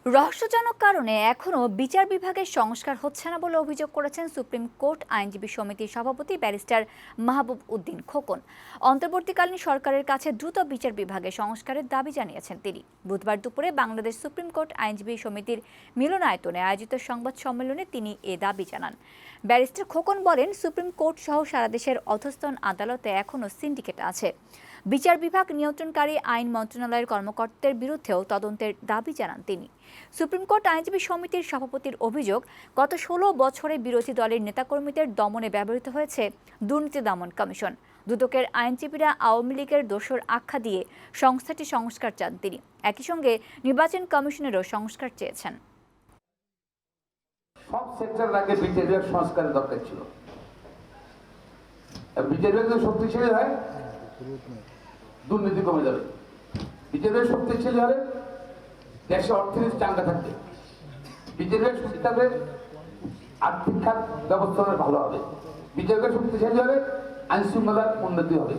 রহস্যজনক কারণে এখনও বিচার বিভাগের সংস্কার হচ্ছে না বলে অভিযোগ করেছেন সুপ্রিম কোর্ট আইনজীবী সমিতির সভাপতি ব্যারিস্টার মাহবুব উদ্দিন খোকন। অন্তর্বর্তীকালীন সরকারের কাছে দ্রুত বিচার বিভাগের সংস্কারের দাবি জানিয়েছেন তিনি। বুধবার দুপুরে বাংলাদেশ সুপ্রিম কোর্ট আইনজীবী সমিতির মিলনায়তনে আয়োজিত সংবাদ সম্মেলনে তিনি এ দাবি জানান। ব্যারিস্টার খোকন বলেন, সুপ্রিম কোর্ট সহ সারা দেশের অধস্তন আদালতে এখনও সিন্ডিকেট আছে। বিচার বিভাগ নিয়ন্ত্রণকারী আইন মন্ত্রণালয়ের কর্মকর্তাদের বিরুদ্ধেও তদন্তের দাবি জানান তিনি। সুপ্রিম কোর্ট আইনজীবী সমিতির সভাপতির অভিযোগ, গত ১৬ বছরে বিরোধী দলের নেতাকর্মীদের দমনে ব্যবহৃত হয়েছে দুর্নীতি দমন কমিশন। দুদকের আইনজীবীরা আওয়ামী লীগের দোসর আখ্যা দিয়ে সংস্থাটি সংস্কার চান তিনি। একই সঙ্গে নির্বাচন কমিশনেরও সংস্কার চেয়েছেন। সব সেক্টরের আগে বিচার বিভাগ সংস্কারের দরকার ছিল। বিচার বিভাগ যদি শক্তিশালী হয়, দুর্নীতি কমে যাবে। বিচার বিভাগ শক্তিশালী হলে দেশে অর্থনীতি চাঙ্গা থাকবে। বিচার বিভাগ শক্তি থাকলে আর্থিক খাত ব্যবস্থা ভালো হবে। বিচার বিভাগ শক্তিশালী হলে আইন শৃঙ্খলার উন্নতি হবে।